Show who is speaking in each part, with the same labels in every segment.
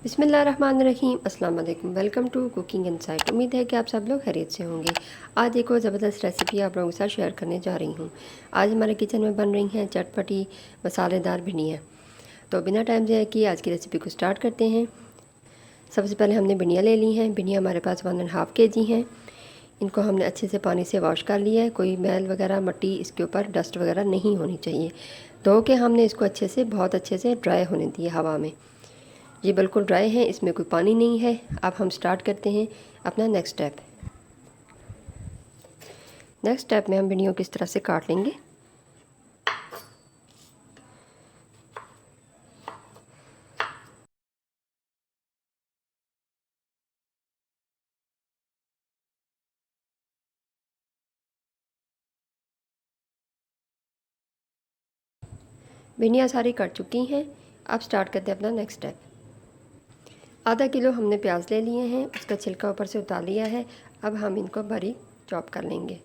Speaker 1: बिस्मिल्लाहिर्रहमानिर्रहीम। अस्सलाम वालेकुम। Welcome to cooking insight. उम्मीद है कि आप सब लोग खैरियत से होंगे। आज एक और ज़बरदस्त रेसिपी आप लोगों के साथ शेयर करने जा रही हूँ। आज हमारे किचन में बन रही हैं चटपटी मसालेदार भिंडियाँ। तो बिना टाइम ज़ाया किए आज की रेसिपी को स्टार्ट करते हैं। सबसे पहले हमने भिंडियाँ ले ली हैं। भिंडियाँ हमारे पास 1.5 kg हैं। इनको हमने अच्छे से पानी से वॉश कर लिया है। कोई मैल वगैरह, मट्टी इसके ऊपर, डस्ट वगैरह नहीं होनी चाहिए। धो के हमने इसको अच्छे से, बहुत अच्छे से ड्राई होने दिए हवा में। ये बिल्कुल ड्राई है, इसमें कोई पानी नहीं है। अब हम स्टार्ट करते हैं अपना नेक्स्ट स्टेप। नेक्स्ट स्टेप में हम भिंडियों को इस तरह से काट लेंगे। भिंडियाँ सारी कट चुकी हैं। अब स्टार्ट करते हैं अपना नेक्स्ट स्टेप। आधा किलो हमने प्याज ले लिए हैं, उसका छिलका ऊपर से उतार लिया है। अब हम इनको बारीक चॉप कर लेंगे।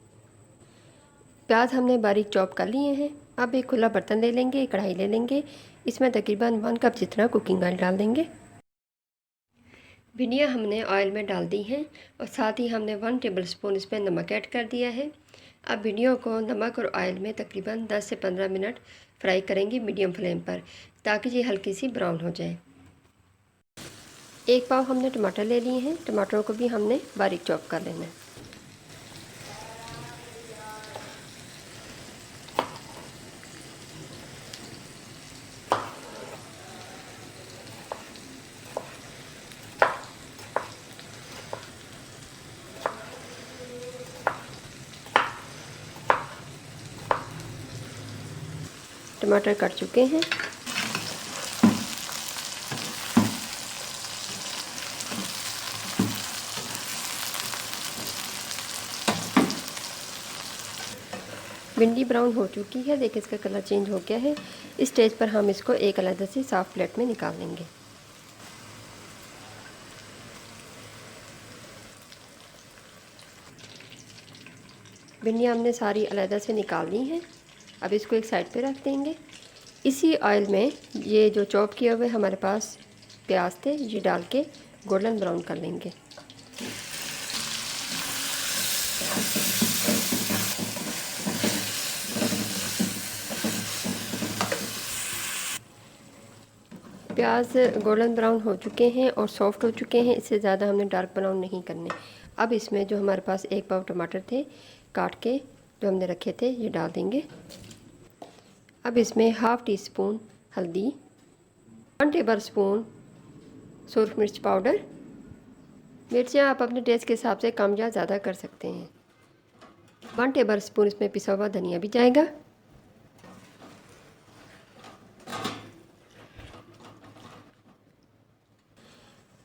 Speaker 1: प्याज हमने बारीक चॉप कर लिए हैं। अब एक खुला बर्तन ले लेंगे, कढ़ाई ले लेंगे। इसमें तकरीबन 1 कप जितना कुकिंग ऑयल डाल देंगे। भिंडियाँ हमने ऑयल में डाल दी हैं और साथ ही हमने 1 टेबलस्पून इसमें नमक ऐड कर दिया है। अब भिंडियों को नमक और ऑयल में तकरीबन 10 से 15 मिनट फ्राई करेंगे मीडियम फ्लेम पर, ताकि ये हल्की सी ब्राउन हो जाए। एक पाव हमने टमाटर ले लिए हैं। टमाटरों को भी हमने बारीक चॉप कर लेना है। टमाटर कट चुके हैं। भिंडी ब्राउन हो चुकी है, देखिए इसका कलर चेंज हो गया है। इस स्टेज पर हम इसको एक अलग से साफ़ प्लेट में निकाल लेंगे। भिंडियाँ हमने सारी अलग से निकाल ली हैं। अब इसको एक साइड पे रख देंगे। इसी ऑयल में ये जो चॉप किए हुए हमारे पास प्याज थे, ये डाल के गोल्डन ब्राउन कर लेंगे। प्याज गोल्डन ब्राउन हो चुके हैं और सॉफ्ट हो चुके हैं। इससे ज़्यादा हमने डार्क ब्राउन नहीं करने। अब इसमें जो हमारे पास एक पाव टमाटर थे काट के, जो हमने रखे थे, ये डाल देंगे। अब इसमें हाफ़ टी स्पून हल्दी, 1 टेबल स्पून सुरख मिर्च पाउडर। मिर्चियाँ आप अपने टेस्ट के हिसाब से कम या ज़्यादा कर सकते हैं। 1 टेबल स्पून इसमें पिसा हुआ धनिया भी जाएगा।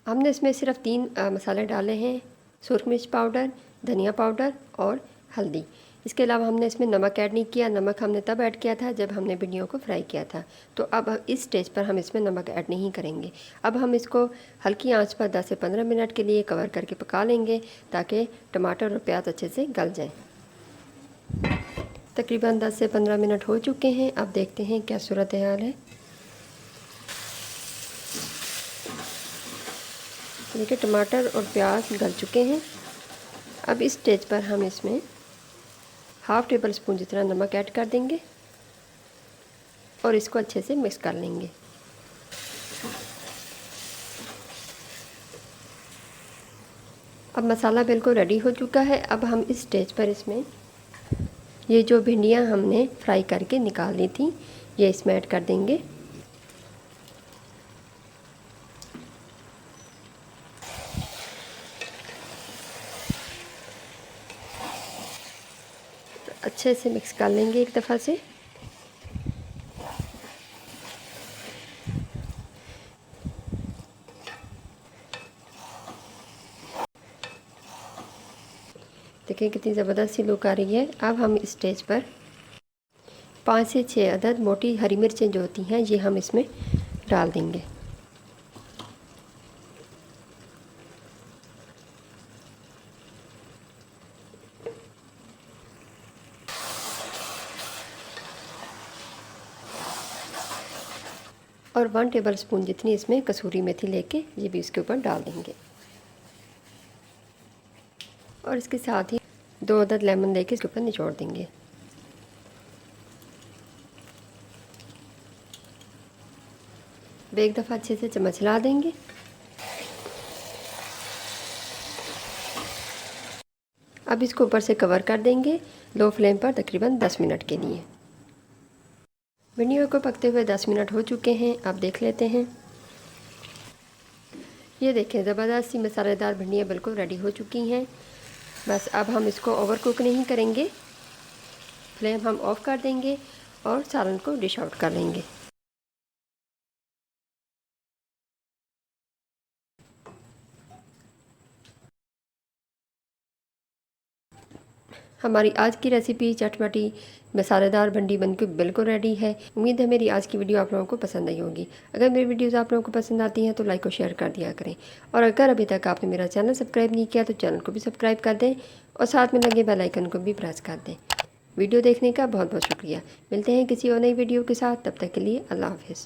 Speaker 1: हमने इसमें सिर्फ 3 मसाले डाले हैं, सुरख मिर्च पाउडर, धनिया पाउडर और हल्दी। इसके अलावा हमने इसमें नमक ऐड नहीं किया। नमक हमने तब ऐड किया था जब हमने भिंडियों को फ्राई किया था। तो अब इस स्टेज पर हम इसमें नमक ऐड नहीं करेंगे। अब हम इसको हल्की आंच पर 10 से 15 मिनट के लिए कवर करके पका लेंगे, ताकि टमाटर और प्याज अच्छे से गल जाएँ। तकरीबन 10 से 15 मिनट हो चुके हैं। अब देखते हैं क्या सूरत हाल है। देखिए टमाटर और प्याज गल चुके हैं। अब इस स्टेज पर हम इसमें हाफ़ टेबल स्पून जितना नमक ऐड कर देंगे और इसको अच्छे से मिक्स कर लेंगे। अब मसाला बिल्कुल रेडी हो चुका है। अब हम इस स्टेज पर इसमें ये जो भिंडियाँ हमने फ्राई करके निकाल ली थी, ये इसमें ऐड कर देंगे। अच्छे से मिक्स कर लेंगे एक दफ़ा से। देखिए कितनी ज़बरदस्त सी लुक आ रही है। अब हम इस स्टेज पर 5 से 6 अदद मोटी हरी मिर्चें जो होती हैं, ये हम इसमें डाल देंगे। और और 1 टेबलस्पून जितनी इसमें कसूरी मेथी लेके ये भी इसके ऊपर डाल देंगे। और इसके साथ ही 2 अदद लेमन लेके इसके ऊपर निचोड़ देंगे। एक दफ़ा अच्छे से चम्मच हिला देंगे। अब इसको ऊपर से कवर कर देंगे लो फ्लेम पर तकरीबन 10 मिनट के लिए। भिंडियों को पकते हुए 10 मिनट हो चुके हैं। अब देख लेते हैं। ये देखें ज़बरदस्त सी मसालेदार भिंडियाँ बिल्कुल रेडी हो चुकी हैं। बस अब हम इसको ओवर कुक नहीं करेंगे, फ्लेम हम ऑफ़ कर देंगे और सालन को डिश आउट कर लेंगे। हमारी आज की रेसिपी चटपटी मसालेदार भिंडी बनकर बिल्कुल रेडी है। उम्मीद है मेरी आज की वीडियो आप लोगों को पसंद आई होगी। अगर मेरी वीडियोस आप लोगों को पसंद आती हैं तो लाइक और शेयर कर दिया करें, और अगर अभी तक आपने मेरा चैनल सब्सक्राइब नहीं किया तो चैनल को भी सब्सक्राइब कर दें और साथ में लगे बेल आइकन को भी प्रेस कर दें। वीडियो देखने का बहुत बहुत शुक्रिया। मिलते हैं किसी और नई वीडियो के साथ, तब तक के लिए अल्लाह हाफिज़।